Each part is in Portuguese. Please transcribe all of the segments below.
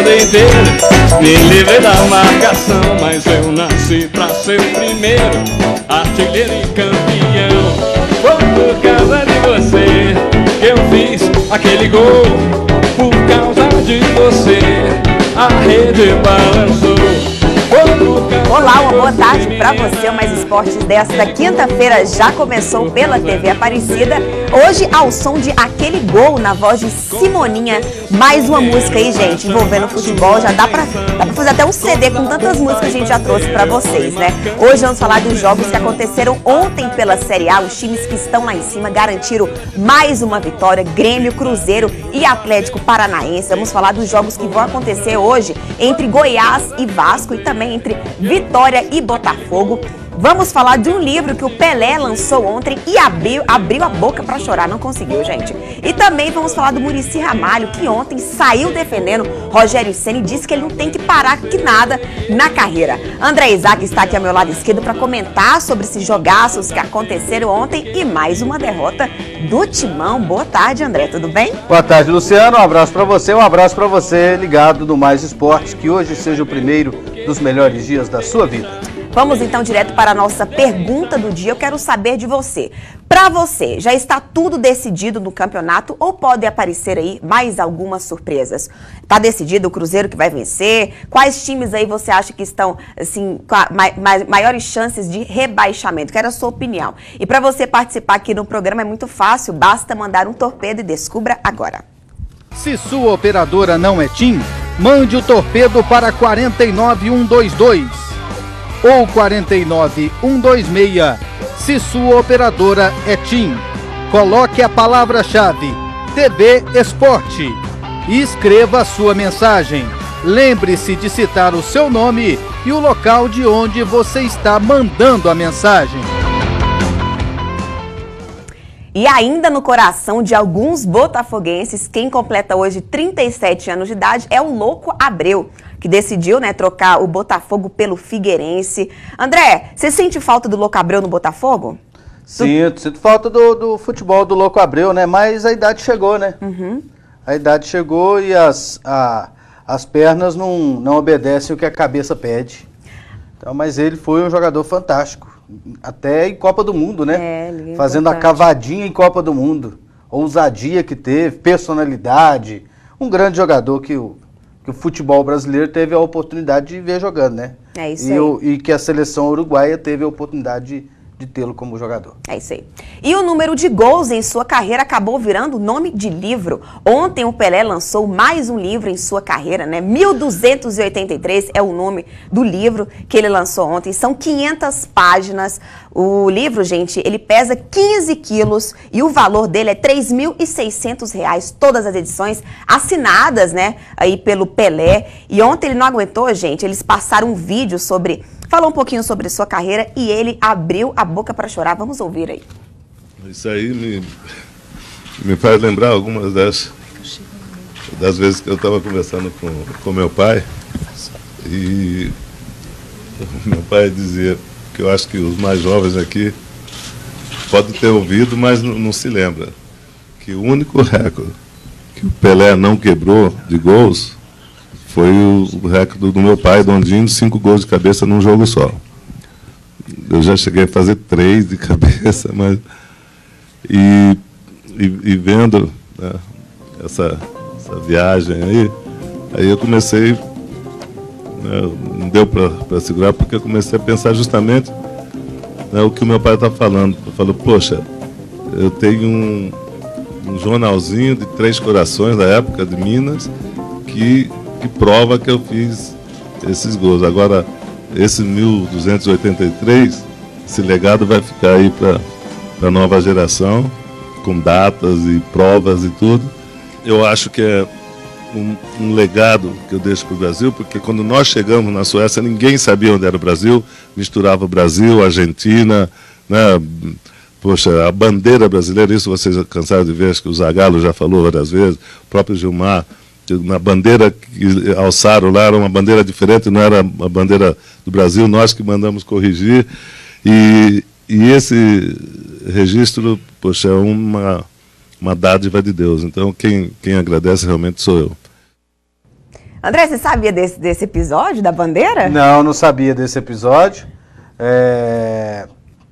mundo inteiro. Me livrei da marcação, mas eu nasci pra ser o primeiro artilheiro e campeão. Foi por causa de você que eu fiz aquele gol. Por causa de você a rede balançou. Olá, uma boa tarde para você. O Mais Esportes desta quinta-feira já começou pela TV Aparecida. Hoje ao som de Aquele Gol, na voz de Simoninha. Mais uma música aí, gente, envolvendo futebol. Já dá pra fazer até um CD com tantas músicas que a gente já trouxe para vocês, né? Hoje vamos falar dos jogos que aconteceram ontem pela Série A. Os times que estão lá em cima garantiram mais uma vitória. Grêmio, Cruzeiro e Atlético Paranaense. Vamos falar dos jogos que vão acontecer hoje entre Goiás e Vasco e também entre Vitória e Botafogo. Vamos falar de um livro que o Pelé lançou ontem e abriu a boca para chorar, não conseguiu, gente. E também vamos falar do Muricy Ramalho, que ontem saiu defendendo Rogério Ceni e disse que ele não tem que parar que nada na carreira. André Isaac está aqui ao meu lado esquerdo para comentar sobre esses jogaços que aconteceram ontem e mais uma derrota do Timão. Boa tarde, André, tudo bem? Boa tarde, Luciano, um abraço para você ligado no Mais Esportes, que hoje seja o primeiro dos melhores dias da sua vida. Vamos então direto para a nossa pergunta do dia. Eu quero saber de você. Para você, já está tudo decidido no campeonato ou podem aparecer aí mais algumas surpresas? Está decidido o Cruzeiro que vai vencer? Quais times aí você acha que estão assim, com maiores chances de rebaixamento? Quero a sua opinião. E para você participar aqui no programa é muito fácil, basta mandar um torpedo e descubra agora. Se sua operadora não é TIM, mande o torpedo para 49122 ou 49126, se sua operadora é TIM. Coloque a palavra-chave TV Esporte e escreva a sua mensagem. Lembre-se de citar o seu nome e o local de onde você está mandando a mensagem. E ainda no coração de alguns botafoguenses, quem completa hoje 37 anos de idade é o Louco Abreu, que decidiu, né, trocar o Botafogo pelo Figueirense. André, você sente falta do Louco Abreu no Botafogo? Sinto falta do futebol do Louco Abreu, né? Mas a idade chegou, né? Uhum. A idade chegou e as pernas não obedecem o que a cabeça pede. Então, mas ele foi um jogador fantástico. Até em Copa do Mundo, né? Fazendo a cavadinha em Copa do Mundo. Ousadia que teve, personalidade. Um grande jogador que o futebol brasileiro teve a oportunidade de ver jogando, né? É isso aí. E que a seleção uruguaia teve a oportunidade de tê-lo como jogador. É isso aí. E o número de gols em sua carreira acabou virando nome de livro. Ontem o Pelé lançou mais um livro em sua carreira, né? 1283 é o nome do livro que ele lançou ontem. São 500 páginas. O livro, gente, ele pesa 15 quilos e o valor dele é R$ 3.600. Todas as edições assinadas, né, aí pelo Pelé. E ontem ele não aguentou, gente. Eles passaram um vídeo falou um pouquinho sobre sua carreira e ele abriu a boca para chorar. Vamos ouvir aí. Isso aí me faz lembrar algumas das vezes que eu estava conversando com meu pai e meu pai dizia que eu acho que os mais jovens aqui podem ter ouvido, mas não se lembra, que o único recorde que o Pelé não quebrou de gols foi o recorde do meu pai, Dondinho, 5 gols de cabeça num jogo só. Eu já cheguei a fazer 3 de cabeça, mas... E vendo, né, essa viagem aí eu comecei... Né, não deu para segurar, porque eu comecei a pensar justamente, né, o que o meu pai está falando. Eu falo, poxa, eu tenho um jornalzinho de 3 Corações, da época de Minas, que prova que eu fiz esses gols. Agora, esse 1283, esse legado vai ficar aí para a nova geração, com datas e provas e tudo. Eu acho que é um legado que eu deixo para o Brasil, porque quando nós chegamos na Suécia, ninguém sabia onde era o Brasil, misturava o Brasil, a Argentina, né? Poxa, a bandeira brasileira, isso vocês cansaram de ver, acho que o Zagallo já falou várias vezes, o próprio Gilmar, na bandeira que alçaram lá era uma bandeira diferente, não era a bandeira do Brasil, nós que mandamos corrigir. E esse registro, poxa, é uma dádiva de Deus. Então, quem agradece realmente sou eu. André, você sabia desse episódio da bandeira? Não sabia desse episódio.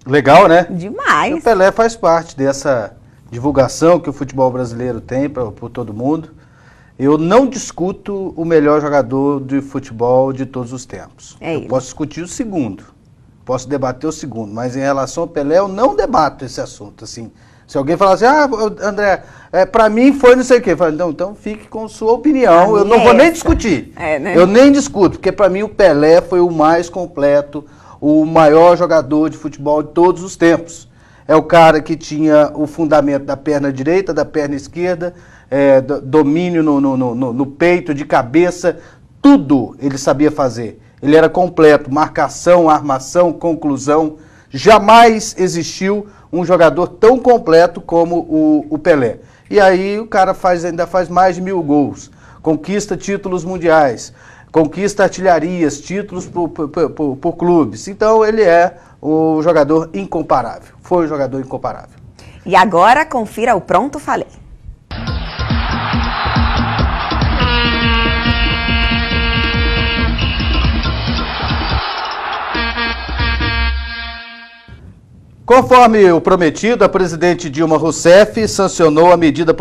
Legal, né? Demais. O Pelé faz parte dessa divulgação que o futebol brasileiro tem por todo mundo. Eu não discuto o melhor jogador de futebol de todos os tempos. Eu posso discutir o segundo, posso debater o segundo, mas em relação ao Pelé eu não debato esse assunto. Assim, se alguém falar assim, André, pra mim foi não sei o quê, eu falo, não, então fique com sua opinião, eu não vou nem discutir. Né? Eu nem discuto, porque pra mim o Pelé foi o mais completo, o maior jogador de futebol de todos os tempos. É o cara que tinha o fundamento da perna direita, da perna esquerda, domínio no peito, de cabeça, tudo ele sabia fazer. Ele era completo, marcação, armação, conclusão. Jamais existiu um jogador tão completo como o Pelé. E aí o cara ainda faz mais de 1000 gols, conquista títulos mundiais, conquista artilharias, títulos por clubes. Então ele é o jogador incomparável, foi um jogador incomparável. E agora confira o Pronto Falei. Conforme o prometido, a presidente Dilma Rousseff sancionou a medida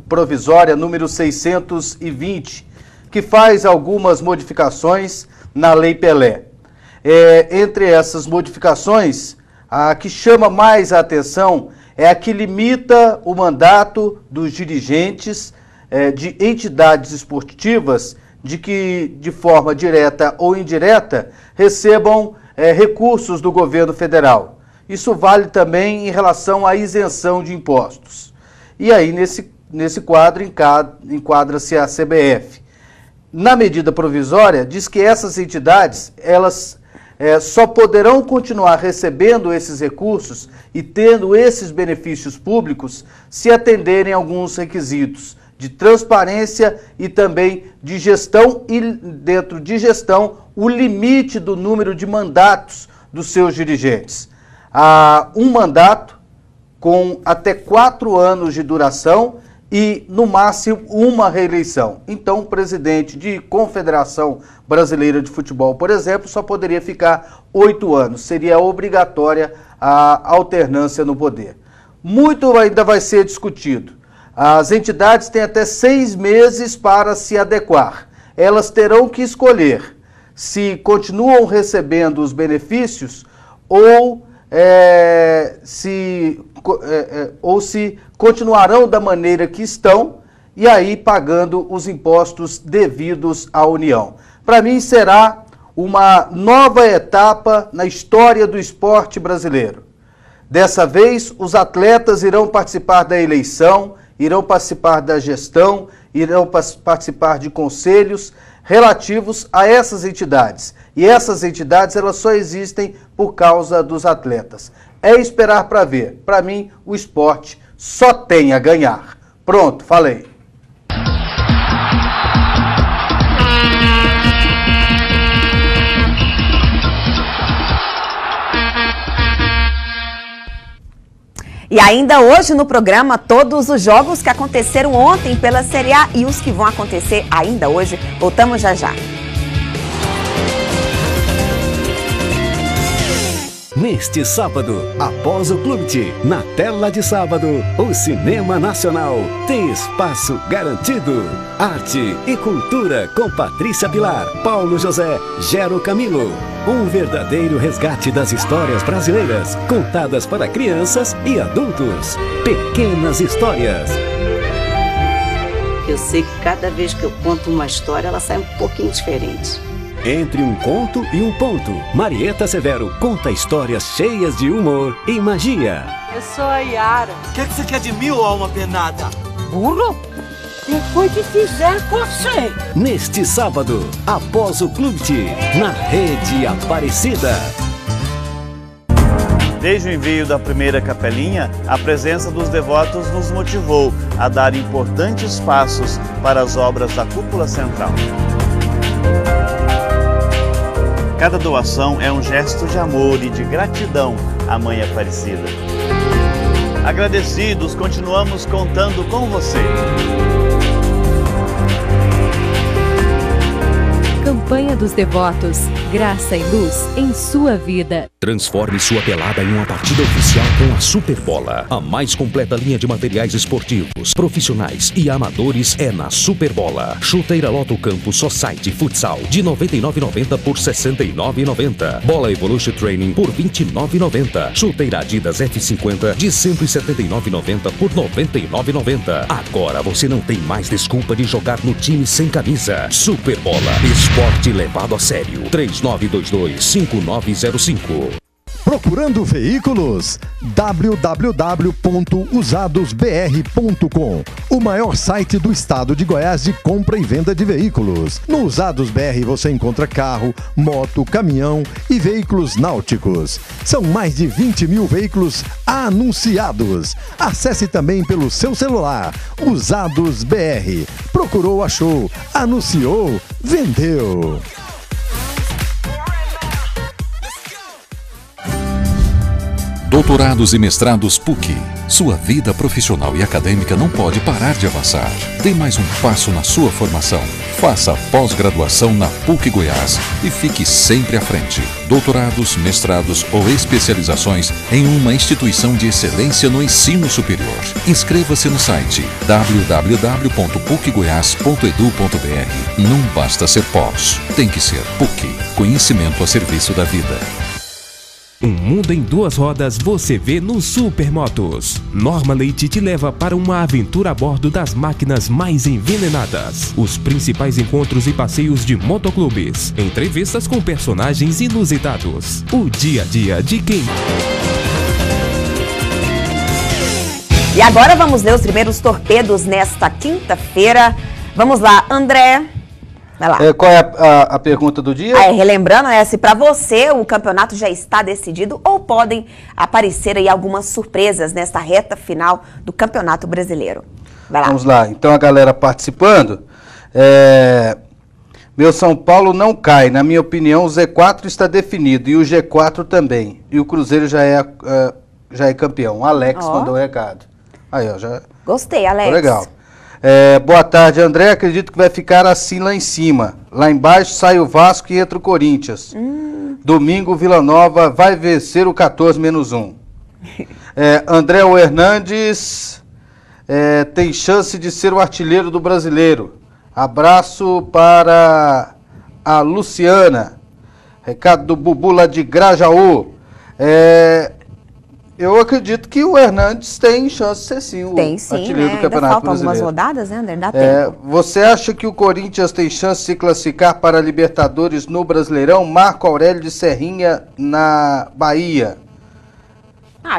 provisória número 620, que faz algumas modificações na Lei Pelé. Entre essas modificações, a que chama mais a atenção é a que limita o mandato dos dirigentes de entidades esportivas de que, de forma direta ou indireta, recebam recursos do governo federal. Isso vale também em relação à isenção de impostos. E aí, nesse quadro, enquadra-se a CBF. Na medida provisória, diz que essas entidades, elas só poderão continuar recebendo esses recursos e tendo esses benefícios públicos se atenderem a alguns requisitos de transparência e também de gestão, e dentro de gestão, o limite do número de mandatos dos seus dirigentes. Um mandato com até 4 anos de duração e, no máximo, uma reeleição. Então, o presidente de Confederação Brasileira de Futebol, por exemplo, só poderia ficar 8 anos. Seria obrigatória a alternância no poder. Muito ainda vai ser discutido. As entidades têm até 6 meses para se adequar. Elas terão que escolher se continuam recebendo os benefícios ou se continuarão da maneira que estão e aí pagando os impostos devidos à União. Para mim será uma nova etapa na história do esporte brasileiro. Dessa vez, os atletas irão participar da eleição, irão participar da gestão, irão participar de conselhos relativos a essas entidades. E essas entidades, elas só existem por causa dos atletas. É esperar para ver. Para mim, o esporte só tem a ganhar. Pronto, falei. E ainda hoje no programa, todos os jogos que aconteceram ontem pela Série A e os que vão acontecer ainda hoje. Voltamos já já. Neste sábado, após o Clube, na tela de sábado, o Cinema Nacional tem espaço garantido. Arte e cultura com Patrícia Pilar, Paulo José, Gero Camilo. Um verdadeiro resgate das histórias brasileiras, contadas para crianças e adultos. Pequenas histórias. Eu sei que cada vez que eu conto uma história, ela sai um pouquinho diferente. Entre um conto e um ponto, Marieta Severo conta histórias cheias de humor e magia. Eu sou a Yara. O que você quer de mim, alma penada? Burro? Depois que fizer com você. Neste sábado, após o Clube, na Rede Aparecida. Desde o envio da primeira capelinha, a presença dos devotos nos motivou a dar importantes passos para as obras da cúpula central. Cada doação é um gesto de amor e de gratidão à Mãe Aparecida. Agradecidos, continuamos contando com você. Campanha dos Devotos. Graça e luz em sua vida. Transforme sua pelada em uma partida oficial com a Superbola. A mais completa linha de materiais esportivos, profissionais e amadores é na Superbola. Chuteira Loto Campo Society Futsal de R$ 99,90 por R$ 69,90. Bola Evolution Training por R$ 29,90. Chuteira Adidas F50 de R$ 179,90 por R$ 99,90. Agora você não tem mais desculpa de jogar no time sem camisa. Superbola. Esporte levado a sério. 3922-5905. Procurando veículos? www.usadosbr.com, o maior site do estado de Goiás de compra e venda de veículos. No Usados BR você encontra carro, moto, caminhão e veículos náuticos. São mais de 20 mil veículos anunciados. Acesse também pelo seu celular. Usados BR. Procurou, achou. Anunciou, vendeu. Doutorados e mestrados PUC. Sua vida profissional e acadêmica não pode parar de avançar. Dê mais um passo na sua formação. Faça pós-graduação na PUC Goiás e fique sempre à frente. Doutorados, mestrados ou especializações em uma instituição de excelência no ensino superior. Inscreva-se no site www.pucgoias.edu.br. Não basta ser pós, tem que ser PUC. Conhecimento a serviço da vida. Um mundo em duas rodas você vê no Supermotos. Norma Leite te leva para uma aventura a bordo das máquinas mais envenenadas. Os principais encontros e passeios de motoclubes. Entrevistas com personagens inusitados. O dia a dia de quem... E agora vamos ler os primeiros torpedos nesta quinta-feira. Vamos lá, André... Vai lá. Qual é a pergunta do dia? Relembrando, se para você o campeonato já está decidido ou podem aparecer aí algumas surpresas nesta reta final do Campeonato Brasileiro. Vai lá. Vamos lá, então a galera participando. Meu São Paulo não cai, na minha opinião o Z4 está definido e o G4 também. E o Cruzeiro já é campeão. O Alex mandou um recado. Aí, ó, já... Gostei, Alex. Legal. Boa tarde, André. Acredito que vai ficar assim lá em cima. Lá embaixo sai o Vasco e entra o Corinthians. Domingo, Vila Nova vai vencer o 14-1. André Hernandes tem chance de ser o artilheiro do Brasileiro. Abraço para a Luciana. Recado do Bubu lá de Grajaú. Eu acredito que o Hernandes tem chance de ser sim o artilheiro do Campeonato Ainda faltam Brasileiro. algumas rodadas, né, André? Dá tempo. Você acha que o Corinthians tem chance de se classificar para a Libertadores no Brasileirão? Marco Aurélio de Serrinha, na Bahia.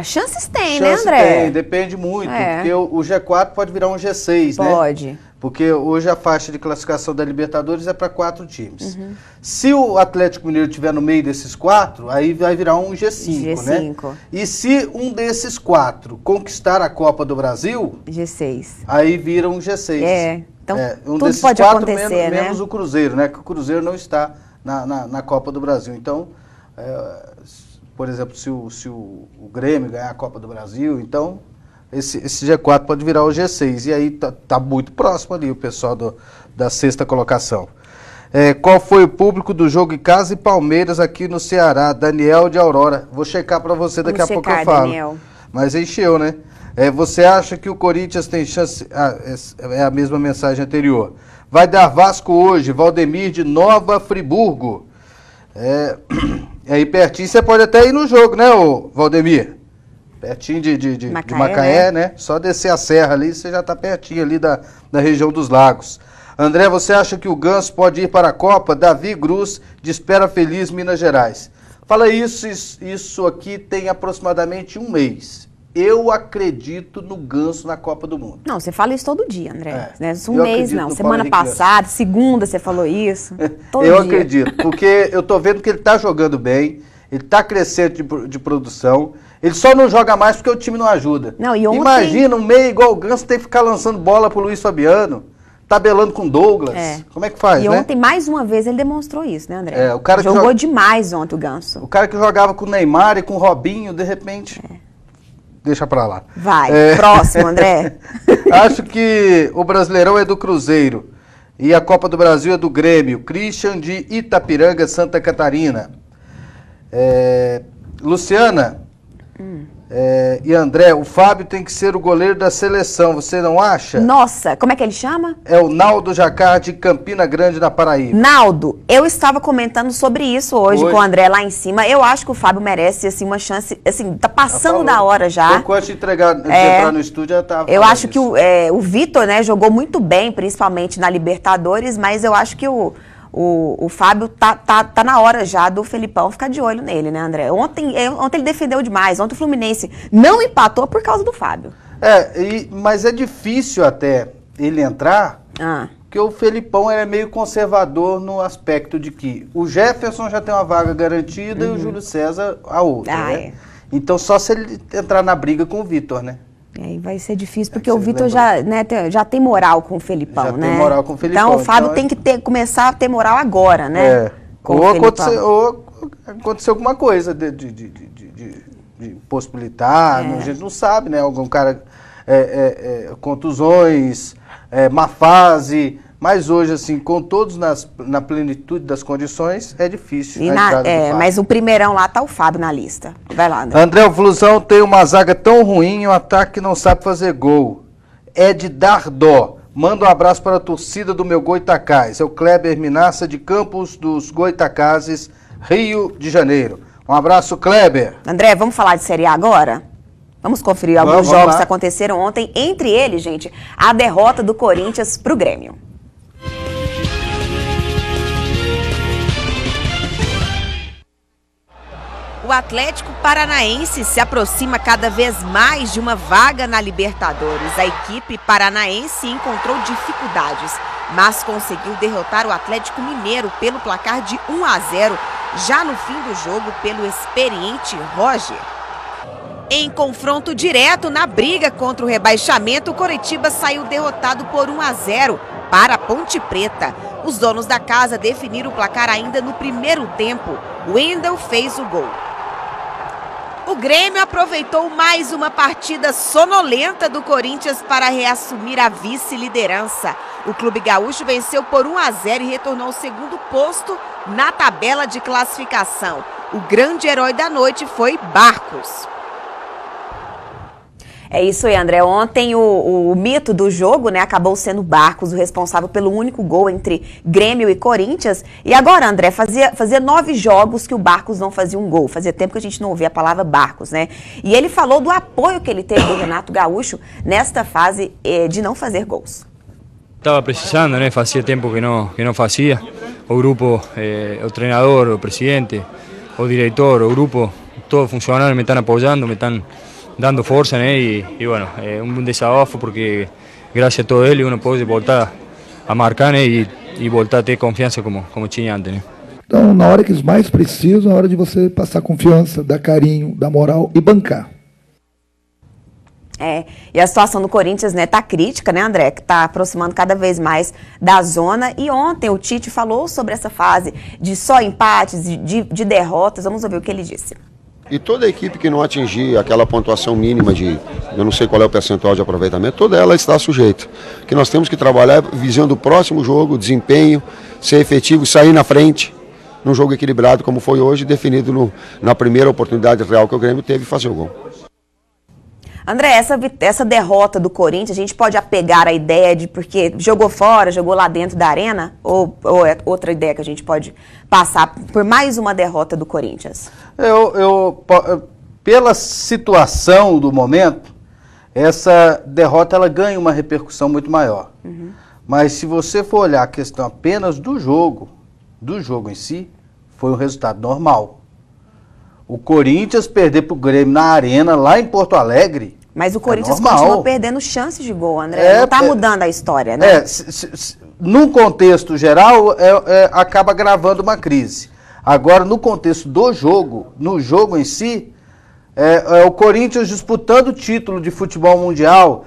Chances tem, né, André? Tem, depende muito, porque o G4 pode virar um G6, né? Pode. Porque hoje a faixa de classificação da Libertadores é para 4 times. Se o Atlético Mineiro estiver no meio desses 4, aí vai virar um G5, né? E se um desses 4 conquistar a Copa do Brasil... G6. Aí vira um G6. Então um tudo desses pode 4 acontecer, menos o Cruzeiro, né? Que o Cruzeiro não está na Copa do Brasil. Então, por exemplo, se o Grêmio ganhar a Copa do Brasil, então... Esse G4 pode virar o G6. E aí tá muito próximo ali o pessoal da sexta colocação. Qual foi o público do jogo em casa e Palmeiras aqui no Ceará? Daniel de Aurora. Vou checar para você daqui a pouco eu falo. Daniel. Mas encheu, né? Você acha que o Corinthians tem chance... é a mesma mensagem anterior. Vai dar Vasco hoje. Valdemir de Nova Friburgo. Aí pertinho você pode até ir no jogo, né, Valdemir? Pertinho de Macaé, né? Só descer a serra ali, você já está pertinho ali da região dos lagos. André, você acha que o Ganso pode ir para a Copa? Davi Cruz, de Espera Feliz, Minas Gerais. Fala isso aqui tem aproximadamente um mês. Eu acredito no Ganso na Copa do Mundo. Não, você fala isso todo dia, André. Não é um mês, não. Semana passada, segunda, você falou isso. Todo dia. Acredito, porque eu tô vendo que ele tá jogando bem, ele tá crescendo de produção. Ele só não joga mais porque o time não ajuda. Não, e ontem... Imagina um meio igual o Ganso tem que ficar lançando bola pro Luiz Fabiano, tabelando com Douglas. Como é que faz, né? E ontem, mais uma vez, ele demonstrou isso, né, André? O cara jogou demais ontem o Ganso. O cara que jogava com o Neymar e com o Robinho, de repente... Deixa pra lá. Vai, próximo, André. Acho que o Brasileirão é do Cruzeiro. E a Copa do Brasil é do Grêmio. Christian de Itapiranga, Santa Catarina. Luciana e André, o Fábio tem que ser o goleiro da seleção, você não acha? Nossa, como é que ele chama? É o Naldo Jacar de Campina Grande, na Paraíba. Naldo, eu estava comentando sobre isso hoje com o André lá em cima. Eu acho que o Fábio merece assim, uma chance, assim, tá passando da hora já. Pouco antes de entrar no estúdio, eu tava eu acho que o Vitor, né, jogou muito bem, principalmente na Libertadores, mas eu acho que o Fábio tá na hora já do Felipão ficar de olho nele, né, André? Ontem ele defendeu demais. Ontem o Fluminense não empatou por causa do Fábio. Mas é difícil até ele entrar, porque o Felipão é meio conservador no aspecto de que o Jefferson já tem uma vaga garantida e o Júlio César a outra, né? Então só se ele entrar na briga com o Vitor, né? Aí vai ser difícil, porque o Vitor já tem moral com o Felipão, já né? Tem moral com o Felipão. Então o Fábio tem que começar a ter moral agora, né? Ou acontecer alguma coisa de possibilitar, a gente não sabe, né? Algum cara, contusões, má fase, mas hoje, assim, com todos na plenitude das condições, é difícil. Mas o primeirão lá tá o Fábio na lista. Vai lá, André. André, o Flusão tem uma zaga tão ruim e um ataque que não sabe fazer gol. É de dar dó. Manda um abraço para a torcida do meu Goitacás. É o Kleber Minassa de Campos dos Goitacazes, Rio de Janeiro. Um abraço, Kleber. André, vamos falar de Série A agora? Vamos conferir alguns jogos que aconteceram ontem. Entre eles, gente, a derrota do Corinthians pro Grêmio. O Atlético Paranaense se aproxima cada vez mais de uma vaga na Libertadores. A equipe paranaense encontrou dificuldades, mas conseguiu derrotar o Atlético Mineiro pelo placar de 1-0, já no fim do jogo pelo experiente Roger. Em confronto direto na briga contra o rebaixamento, o Coritiba saiu derrotado por 1-0 para a Ponte Preta. Os donos da casa definiram o placar ainda no primeiro tempo. Wendel fez o gol. O Grêmio aproveitou mais uma partida sonolenta do Corinthians para reassumir a vice-liderança. O clube gaúcho venceu por 1-0 e retornou ao segundo posto na tabela de classificação. O grande herói da noite foi Barcos. É isso aí, André. Ontem o mito do jogo, né, acabou sendo Barcos, o responsável pelo único gol entre Grêmio e Corinthians. E agora, André, fazia 9 jogos que o Barcos não fazia um gol. Fazia tempo que a gente não ouvia a palavra Barcos, né? E ele falou do apoio que ele teve do Renato Gaúcho nesta fase de não fazer gols. Estava precisando, né? Fazia tempo que não fazia. O grupo, o treinador, o presidente, o diretor, o grupo, todos funcionários me estão apoiando, me estão dando força, né? E bueno, é um desafio porque graças a todo ele uno pode voltar a marcar, né? E voltar a ter confiança como tinha antes, né? Então, na hora que eles mais precisam, é a hora de você passar confiança, dar carinho, dar moral e bancar. E a situação do Corinthians, né, tá crítica, né, André? Que tá aproximando cada vez mais da zona. E ontem o Tite falou sobre essa fase de só empates, de derrotas. Vamos ouvir o que ele disse. E toda a equipe que não atingir aquela pontuação mínima de, eu não sei qual é o percentual de aproveitamento, toda ela está sujeita. Que nós temos que trabalhar visando o próximo jogo, desempenho, ser efetivo, sair na frente, num jogo equilibrado como foi hoje, definido na primeira oportunidade real que o Grêmio teve, fazer o gol. André, essa derrota do Corinthians, a gente pode apegar a ideia de porque jogou fora, jogou lá dentro da arena? Ou é outra ideia que a gente pode passar por mais uma derrota do Corinthians? Pela situação do momento, essa derrota ela ganha uma repercussão muito maior. Mas se você for olhar a questão apenas do jogo em si, foi um resultado normal. O Corinthians perder para o Grêmio na arena, lá em Porto Alegre, mas o Corinthians continua perdendo chances de gol, André. Não está mudando a história, né? Num contexto geral, acaba agravando uma crise. Agora, no contexto do jogo, no jogo em si, o Corinthians disputando o título de futebol mundial,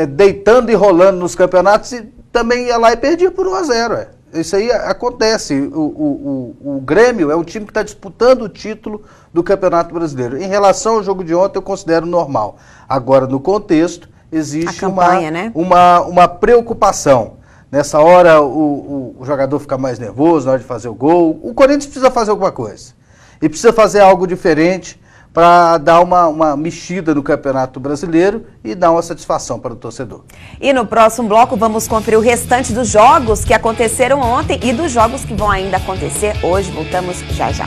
deitando e rolando nos campeonatos, e também ia lá e perdia por 1-0. Isso aí acontece. O Grêmio é um time que está disputando o título do Campeonato Brasileiro. Em relação ao jogo de ontem, eu considero normal. Agora, no contexto, existe uma preocupação. Nessa hora o jogador fica mais nervoso na hora de fazer o gol. O Corinthians precisa fazer alguma coisa. E precisa fazer algo diferente para dar uma mexida no Campeonato Brasileiro e dar uma satisfação para o torcedor. E no próximo bloco vamos conferir o restante dos jogos que aconteceram ontem e dos jogos que vão ainda acontecer hoje. Voltamos já já.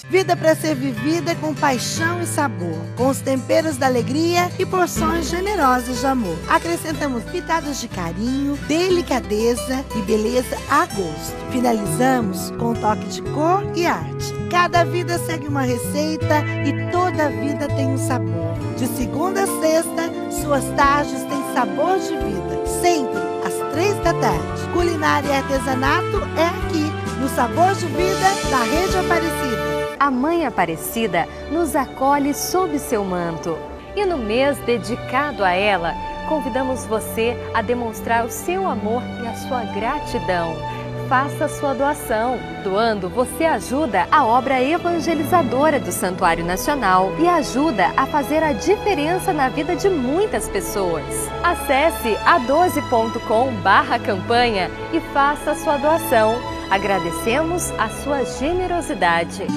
Vida para ser vivida com paixão e sabor, com os temperos da alegria e porções generosas de amor. Acrescentamos pitadas de carinho, delicadeza e beleza a gosto. Finalizamos com um toque de cor e arte. Cada vida segue uma receita e toda vida tem um sabor. De segunda a sexta, suas tardes têm sabor de vida. Sempre às 3 da tarde. Culinária e artesanato é aqui, no Sabor de Vida da Rede Aparecida. A Mãe Aparecida nos acolhe sob seu manto. E no mês dedicado a ela, convidamos você a demonstrar o seu amor e a sua gratidão. Faça sua doação. Doando, você ajuda a obra evangelizadora do Santuário Nacional e ajuda a fazer a diferença na vida de muitas pessoas. Acesse a12.com/campanha e faça sua doação. Agradecemos a sua generosidade.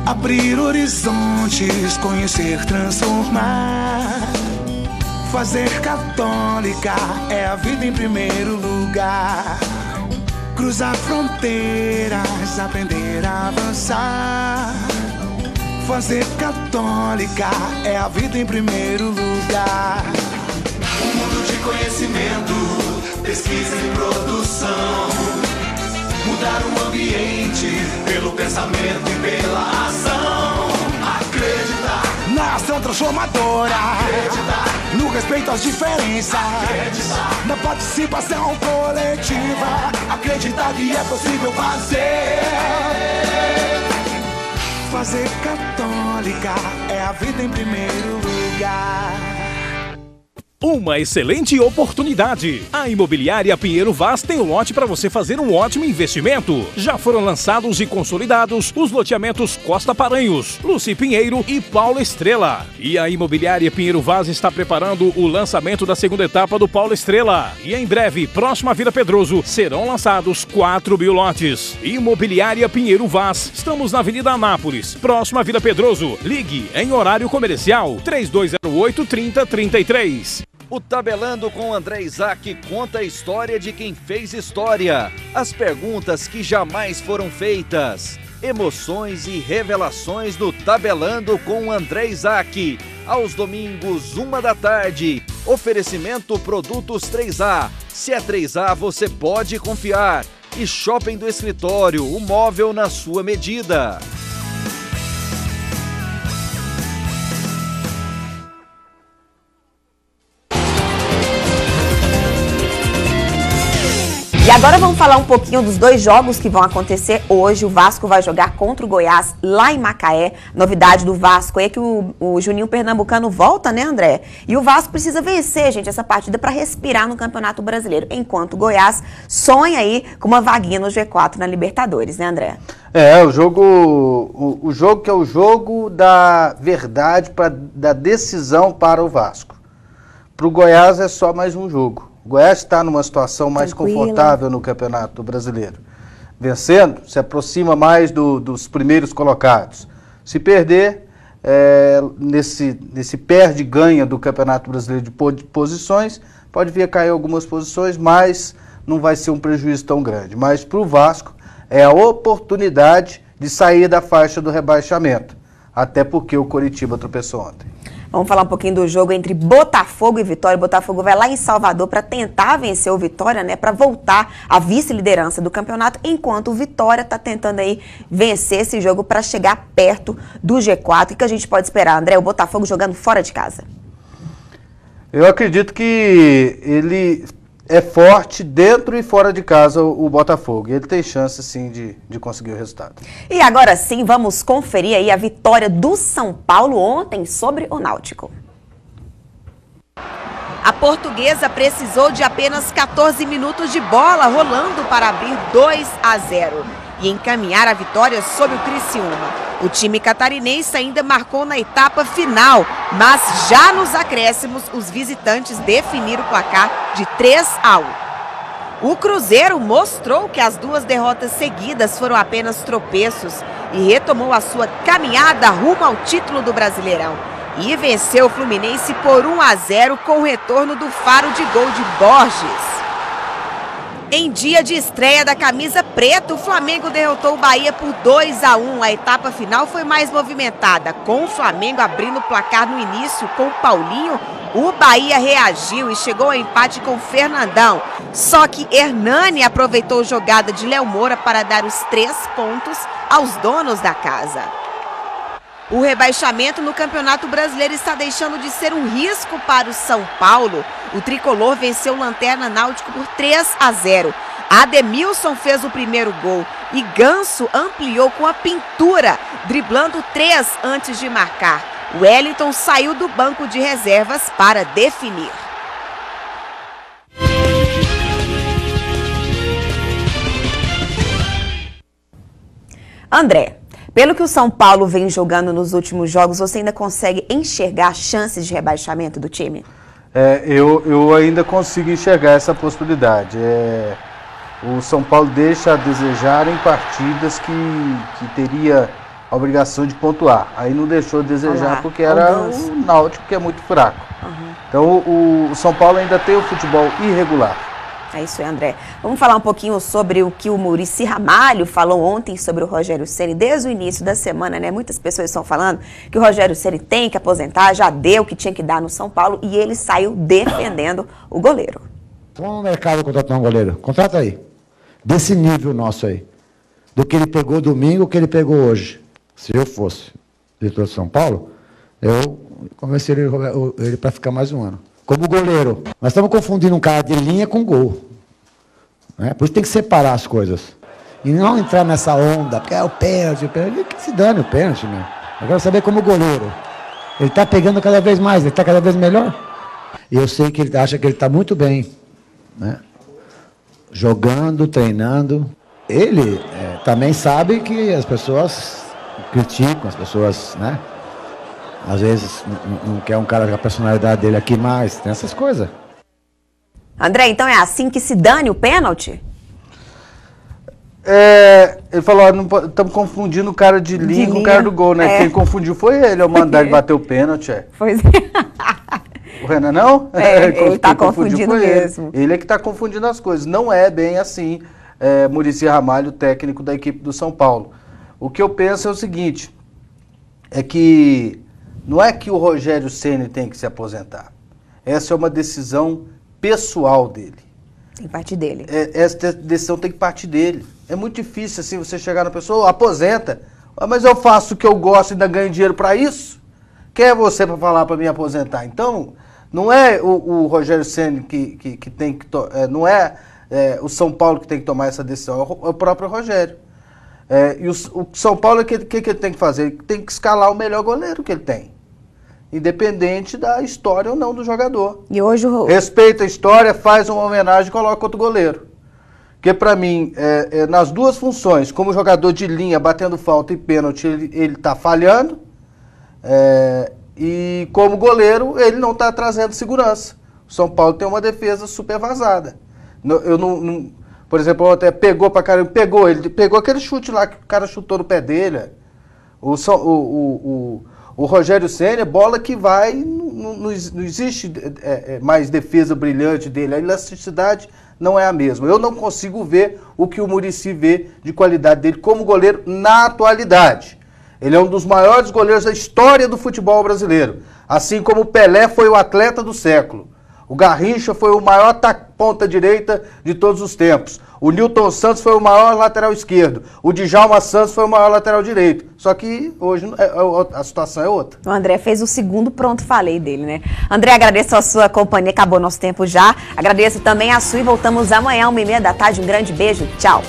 Abrir horizontes, conhecer, transformar. Fazer católica é a vida em primeiro lugar. Cruzar fronteiras, aprender a avançar. Fazer católica é a vida em primeiro lugar. Um mundo de conhecimento, pesquisa e produção. Mudar o ambiente pelo pensamento e pela ação. Acreditar na ação transformadora. Acreditar no respeito às diferenças. Acreditar na participação coletiva. Acreditar que é possível fazer. Fazer católica é a vida em primeiro lugar. Uma excelente oportunidade. A Imobiliária Pinheiro Vaz tem um lote para você fazer um ótimo investimento. Já foram lançados e consolidados os loteamentos Costa Paranhos, Luci Pinheiro e Paula Estrela. E a Imobiliária Pinheiro Vaz está preparando o lançamento da segunda etapa do Paula Estrela. E em breve, próximo à Vila Pedroso, serão lançados 4.000 lotes. Imobiliária Pinheiro Vaz. Estamos na Avenida Anápolis, próximo à Vila Pedroso. Ligue em horário comercial 3208-3033. O Tabelando com André Isaac conta a história de quem fez história. As perguntas que jamais foram feitas. Emoções e revelações do Tabelando com André Isaac. Aos domingos, 1 da tarde. Oferecimento Produtos 3A. Se é 3A, você pode confiar. E Shopping do Escritório, o móvel na sua medida. E agora vamos falar um pouquinho dos dois jogos que vão acontecer hoje. O Vasco vai jogar contra o Goiás lá em Macaé. Novidade do Vasco é que o Juninho Pernambucano volta, né, André? E o Vasco precisa vencer, gente, essa partida para respirar no Campeonato Brasileiro. Enquanto o Goiás sonha aí com uma vaguinha no G4 na Libertadores, né, André? É, o jogo que é o jogo da verdade, da decisão para o Vasco. Para o Goiás é só mais um jogo. O Goiás está numa situação mais confortável no Campeonato Brasileiro. Vencendo, se aproxima mais dos primeiros colocados. Se perder, nesse perde-ganha do Campeonato Brasileiro de posições, pode vir a cair algumas posições, mas não vai ser um prejuízo tão grande. Mas para o Vasco é a oportunidade de sair da faixa do rebaixamento, até porque o Coritiba tropeçou ontem. Vamos falar um pouquinho do jogo entre Botafogo e Vitória. O Botafogo vai lá em Salvador para tentar vencer o Vitória, né? Para voltar à vice-liderança do campeonato, enquanto o Vitória está tentando aí vencer esse jogo para chegar perto do G4. O que a gente pode esperar, André? O Botafogo jogando fora de casa. Eu acredito que ele é forte dentro e fora de casa, o Botafogo. E ele tem chance, sim, de conseguir o resultado. E agora sim, vamos conferir aí a vitória do São Paulo ontem sobre o Náutico. A portuguesa precisou de apenas 14 minutos de bola rolando para abrir 2-0 e encaminhar a vitória sobre o Criciúma. O time catarinense ainda marcou na etapa final, mas já nos acréscimos os visitantes definiram o placar de 3-1. O Cruzeiro mostrou que as 2 derrotas seguidas foram apenas tropeços e retomou a sua caminhada rumo ao título do Brasileirão. E venceu o Fluminense por 1-0 com o retorno do faro de gol de Borges. Em dia de estreia da camisa preta, o Flamengo derrotou o Bahia por 2-1. A etapa final foi mais movimentada, com o Flamengo abrindo o placar no início com o Paulinho. O Bahia reagiu e chegou ao empate com o Fernandão. Só que Hernani aproveitou a jogada de Léo Moura para dar os 3 pontos aos donos da casa. O rebaixamento no Campeonato Brasileiro está deixando de ser um risco para o São Paulo. O tricolor venceu o Lanterna Náutico por 3-0. Ademilson fez o primeiro gol e Ganso ampliou com a pintura, driblando 3 antes de marcar. Wellington saiu do banco de reservas para definir. André, pelo que o São Paulo vem jogando nos últimos jogos, você ainda consegue enxergar chances de rebaixamento do time? Eu ainda consigo enxergar essa possibilidade. O São Paulo deixa a desejar em partidas que teria a obrigação de pontuar. Aí não deixou a desejar porque era o Náutico, que é muito fraco. Então o São Paulo ainda tem o futebol irregular. É isso aí, André. Vamos falar um pouquinho sobre o que o Muricy Ramalho falou ontem sobre o Rogério Ceni. Desde o início da semana, né? Muitas pessoas estão falando que o Rogério Ceni tem que aposentar, já deu o que tinha que dar no São Paulo e ele saiu defendendo o goleiro. Vamos no mercado contratar um goleiro. Contrata aí. Desse nível nosso aí. Do que ele pegou domingo, o que ele pegou hoje. Se eu fosse diretor de São Paulo, eu convenceria ele para ficar mais um ano. Como goleiro. Nós estamos confundindo um cara de linha com gol. Né? Por isso tem que separar as coisas. E não entrar nessa onda, porque é o pênalti. Que se dane o pênalti, meu. Eu quero saber como goleiro. Ele está pegando cada vez mais, ele está cada vez melhor. E eu sei que ele acha que ele está muito bem. Né? Jogando, treinando. Ele também sabe que as pessoas criticam, as pessoas, né? Às vezes não quer um cara com a personalidade dele aqui mais, tem essas coisas. André, então é assim que se dane o pênalti? Ele falou, estamos confundindo o cara de linha com o cara do gol, né? Quem confundiu foi ele, ao mandar ele bater o pênalti. Pois O Renan não? Ele está confundindo mesmo. Ele é que está confundindo as coisas. Não é bem assim, Muricy Ramalho, técnico da equipe do São Paulo. O que eu penso é o seguinte, é que não é que o Rogério Ceni tem que se aposentar. Essa é uma decisão pessoal dele. Tem que partir dele. Essa decisão tem que partir dele. É muito difícil assim você chegar na pessoa, aposenta, mas eu faço o que eu gosto e ainda ganho dinheiro para isso. Quem é você para falar para me aposentar? Então, não é o Rogério Ceni que tem que... não é o São Paulo que tem que tomar essa decisão, é o próprio Rogério. E o São Paulo, o que ele tem que fazer? Ele tem que escalar o melhor goleiro que ele tem. Independente da história ou não do jogador. E hoje respeita a história, faz uma homenagem e coloca outro goleiro. Porque para mim, nas duas funções, como jogador de linha, batendo falta e pênalti, ele está falhando. E como goleiro, ele não está trazendo segurança. O São Paulo tem uma defesa super vazada. Por exemplo, até pegou pra caramba, ele pegou aquele chute lá que o cara chutou no pé dele. O Rogério Ceni é bola que vai, não existe mais defesa brilhante dele, a elasticidade não é a mesma. Eu não consigo ver o que o Muricy vê de qualidade dele como goleiro na atualidade. Ele é um dos maiores goleiros da história do futebol brasileiro, assim como o Pelé foi o atleta do século. O Garrincha foi o maior ponta direita de todos os tempos. O Nilton Santos foi o maior lateral esquerdo. O Djalma Santos foi o maior lateral direito. Só que hoje a situação é outra. O André fez o segundo pronto, falei dele, né? André, agradeço a sua companhia, acabou nosso tempo já. Agradeço também a sua e voltamos amanhã, 1h30 da tarde. Um grande beijo, tchau.